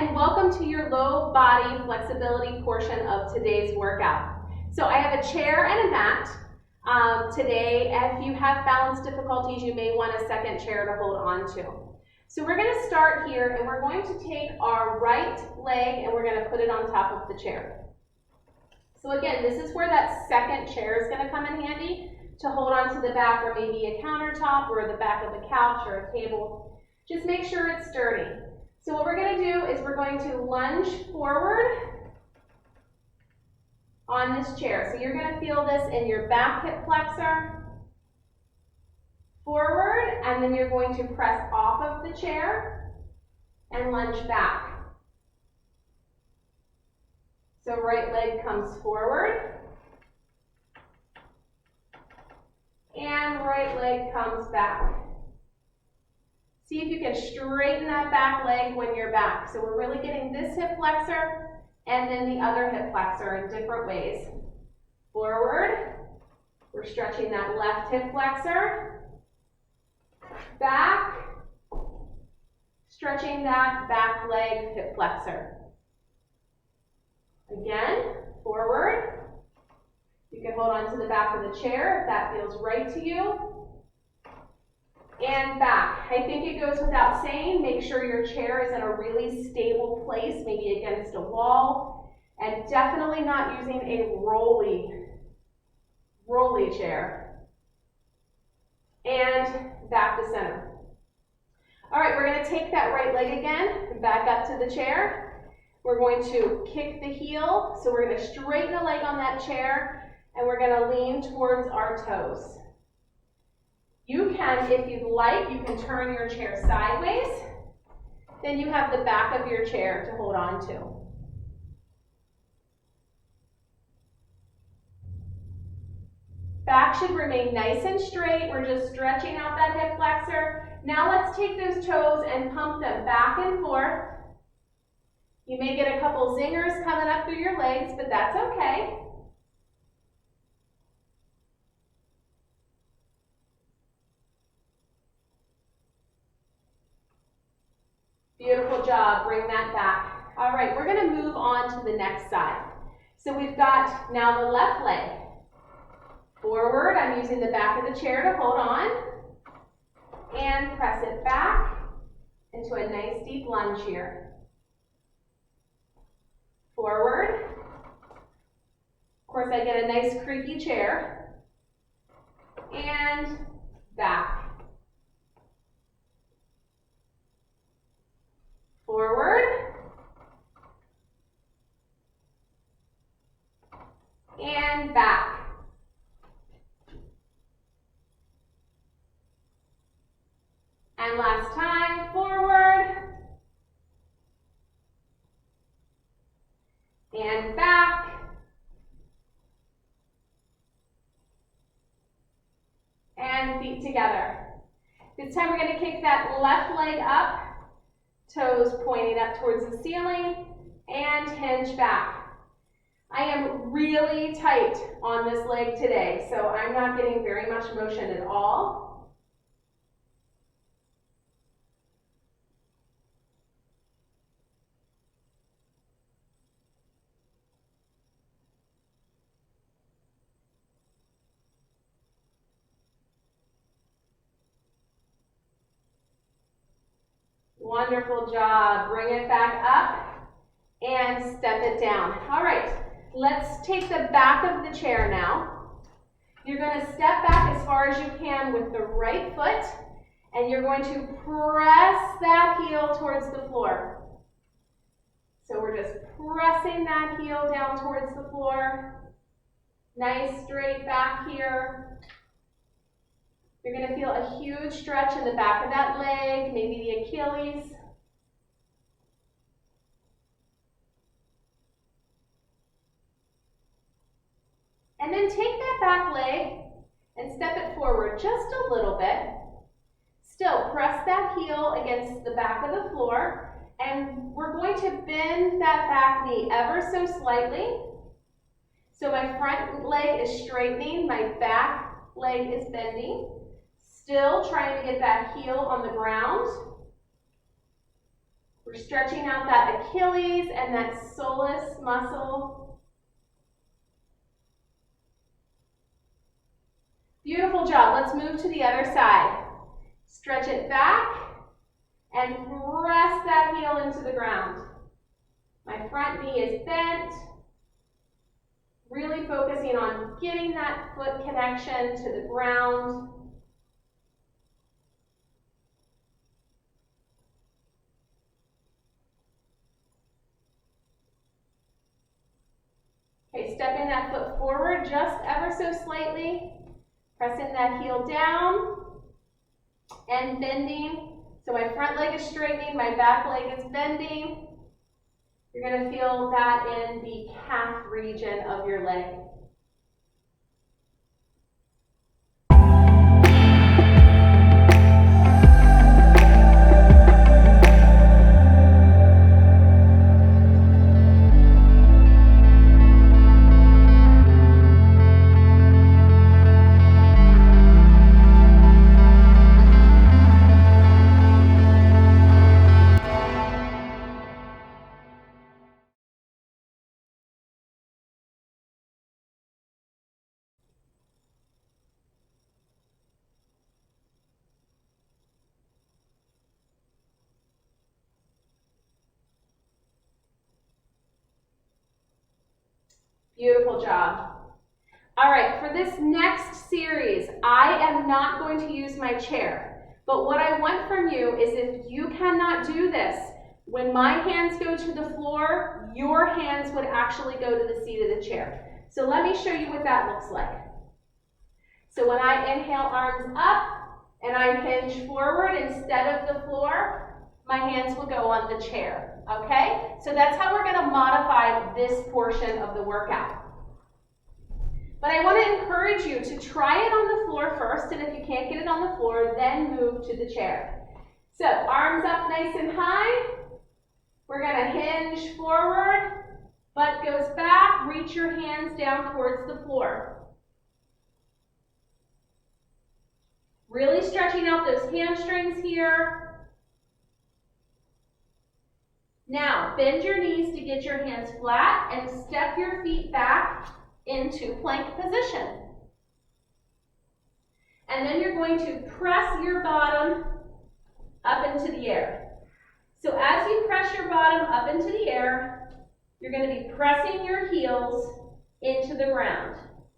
and welcome to your low body flexibility portion of today's workout. So I have a chair and a mat. Today, if you have balance difficulties, you may want a second chair to hold on to. So we're going to start here, and we're going to take our right leg and we're going to put it on top of the chair. So again, this is where that second chair is going to come in handy to hold on to the back, or maybe a countertop or the back of a couch or a table. Just make sure it's sturdy. So what we're going to do is we're going to lunge forward on this chair. So you're going to feel this in your back hip flexor, forward, and then you're going to press off of the chair and lunge back. So right leg comes forward, and right leg comes back. See if you can straighten that back leg when you're back. So we're really getting this hip flexor and then the other hip flexor in different ways. Forward, we're stretching that left hip flexor. Back, stretching that back leg hip flexor. Again, forward. You can hold on to the back of the chair if that feels right to you. And back. I think it goes without saying, make sure your chair is in a really stable place, maybe against a wall, and definitely not using a rolly chair. And back to center. All right, we're going to take that right leg again and back up to the chair. We're going to kick the heel, so we're going to straighten the leg on that chair, and we're going to lean towards our toes. You can, if you'd like, you can turn your chair sideways. Then you have the back of your chair to hold on to. Back should remain nice and straight. We're just stretching out that hip flexor. Now let's take those toes and pump them back and forth. You may get a couple zingers coming up through your legs, but that's okay. Beautiful job, bring that back. All right, we're gonna move on to the next side. So we've got now the left leg. Forward, I'm using the back of the chair to hold on. And press it back into a nice deep lunge here. Forward. Of course, I get a nice creaky chair. And back. Forward, and back. And last time, forward, and back, and feet together. This time we're going to kick that left leg up, toes pointing up towards the ceiling, and hinge back. I am really tight on this leg today, so I'm not getting very much motion at all. Wonderful job. Bring it back up and step it down. All right, let's take the back of the chair now. You're going to step back as far as you can with the right foot, and you're going to press that heel towards the floor. So we're just pressing that heel down towards the floor. Nice straight back here. You're going to feel a huge stretch in the back of that leg, maybe the Achilles. And then take that back leg and step it forward just a little bit. Still, press that heel against the back of the floor, and we're going to bend that back knee ever so slightly. So my front leg is straightening, my back leg is bending. Still trying to get that heel on the ground. We're stretching out that Achilles and that soleus muscle. Beautiful job. Let's move to the other side. Stretch it back and press that heel into the ground. My front knee is bent. Really focusing on getting that foot connection to the ground. Okay, stepping that foot forward just ever so slightly. Pressing that heel down and bending. So my front leg is straightening, my back leg is bending. You're going to feel that in the calf region of your leg. Beautiful job. All right, for this next series, I am not going to use my chair, but what I want from you is if you cannot do this, when my hands go to the floor, your hands would actually go to the seat of the chair. So let me show you what that looks like. So when I inhale, arms up, and I hinge forward instead of the floor, my hands will go on the chair, okay? So that's how we're gonna modify this portion of the workout. But I want to encourage you to try it on the floor first, and if you can't get it on the floor, then move to the chair. So arms up nice and high. We're going to hinge forward, butt goes back, reach your hands down towards the floor. Really stretching out those hamstrings here. Now, bend your knees to get your hands flat and step your feet back into plank position. And then you're going to press your bottom up into the air. So as you press your bottom up into the air, you're going to be pressing your heels into the ground.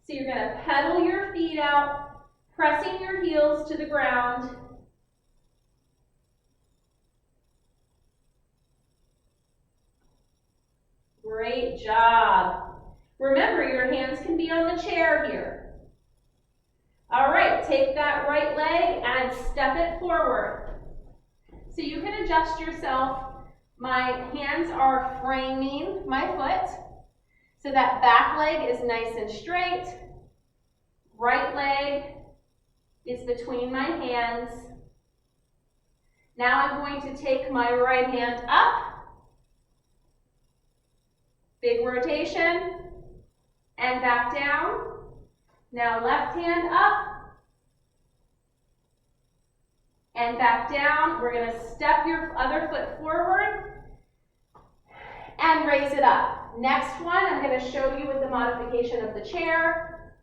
So you're going to pedal your feet out, pressing your heels to the ground. Great job. Remember, your hands can be on the chair here. All right, take that right leg and step it forward. So you can adjust yourself. My hands are framing my foot. So that back leg is nice and straight. Right leg is between my hands. Now I'm going to take my right hand up. Big rotation. And back down. Now left hand up. And back down. We're going to step your other foot forward and raise it up. Next one, I'm going to show you with the modification of the chair.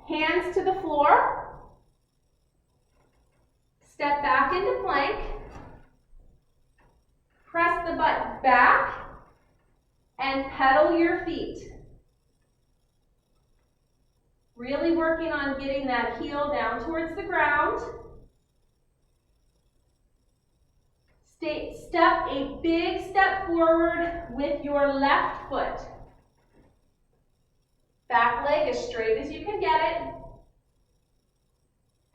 Hands to the floor. Step back into plank. Press the butt back. And pedal your feet. Really working on getting that heel down towards the ground. Step a big step forward with your left foot. Back leg as straight as you can get it.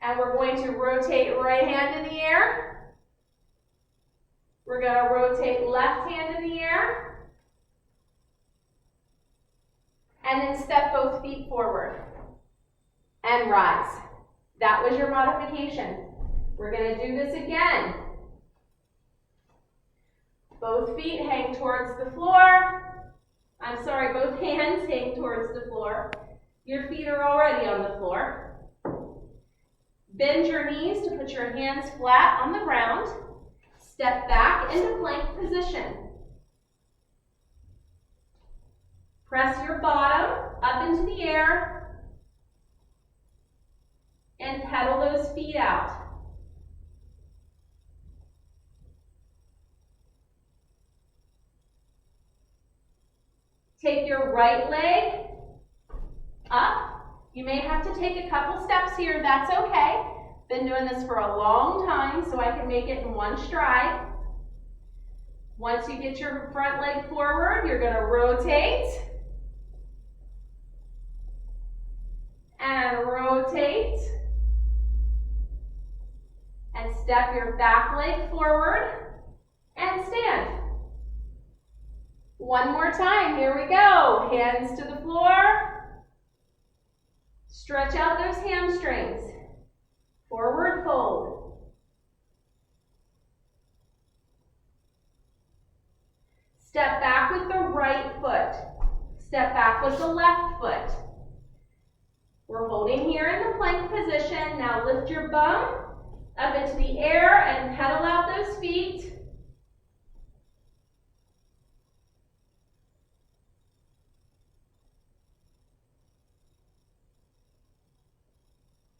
And we're going to rotate right hand in the air. We're going to rotate left hand in the air. And then step both feet forward and rise. That was your modification. We're going to do this again. Both feet hang towards the floor. Both hands hang towards the floor. Your feet are already on the floor. Bend your knees to put your hands flat on the ground. Step back into plank position. Press your bottom up into the air and pedal those feet out. Take your right leg up. You may have to take a couple steps here, that's okay. Been doing this for a long time, so I can make it in one stride. Once you get your front leg forward, you're going to rotate. And rotate. And step your back leg forward and stand. One more time, here we go. Hands to the floor. Stretch out those hamstrings. Forward fold. Step back with the right foot. Step back with the left foot. We're holding here in the plank position. Now lift your bum up into the air and pedal out those feet.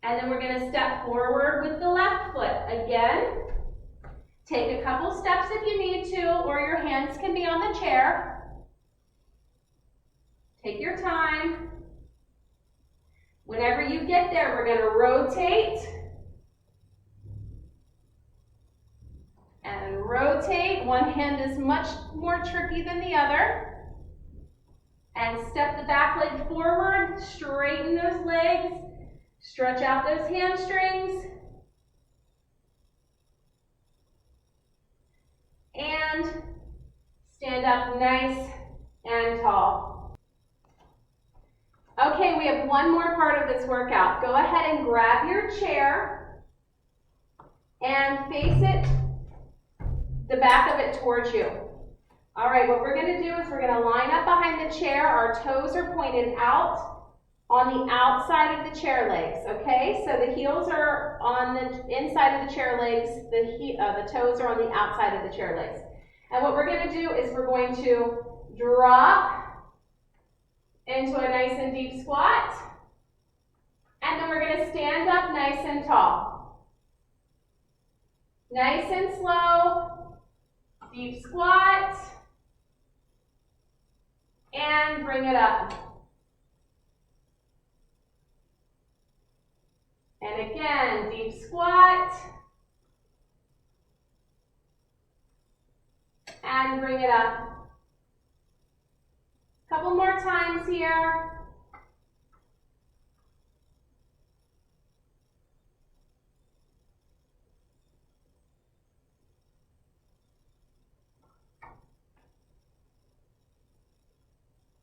And then we're going to step forward with the left foot. Again, take a couple steps if you need to, or your hands can be on the chair. Take your time. Whenever you get there, we're going to rotate. And rotate. One hand is much more tricky than the other. And step the back leg forward, straighten those legs. Stretch out those hamstrings. And stand up nice and tall. Okay, we have one more part of this workout. Go ahead and grab your chair and face it, the back of it towards you. All right, what we're going to do is we're going to line up behind the chair. Our toes are pointed out on the outside of the chair legs, okay? So the heels are on the inside of the chair legs, the toes are on the outside of the chair legs. And what we're going to do is we're going to drop into a nice and deep squat, and then we're going to stand up nice and tall. Nice and slow, deep squat, and bring it up. And again, deep squat. And bring it up. A couple more times here.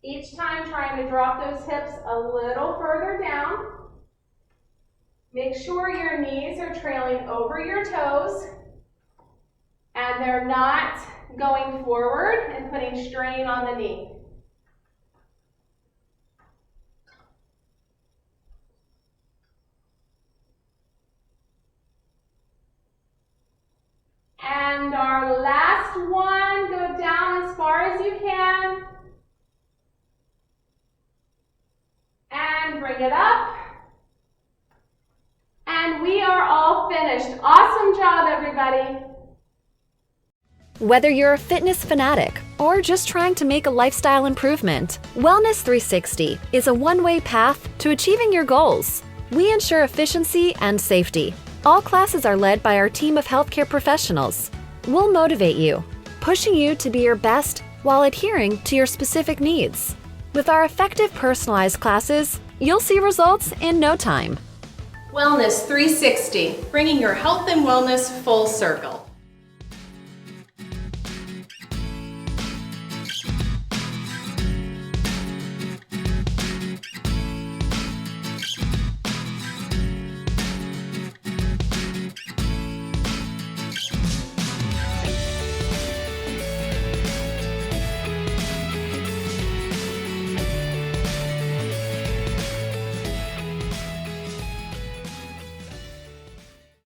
Each time trying to drop those hips a little further down. Make sure your knees are trailing over your toes and they're not going forward and putting strain on the knee. And our last one, go down as far as you can. And bring it up. And we are all finished. Awesome job, everybody. Whether you're a fitness fanatic or just trying to make a lifestyle improvement, Wellness 360 is a one-way path to achieving your goals. We ensure efficiency and safety. All classes are led by our team of healthcare professionals. We'll motivate you, pushing you to be your best while adhering to your specific needs. With our effective personalized classes, you'll see results in no time. Wellness 360, bringing your health and wellness full circle.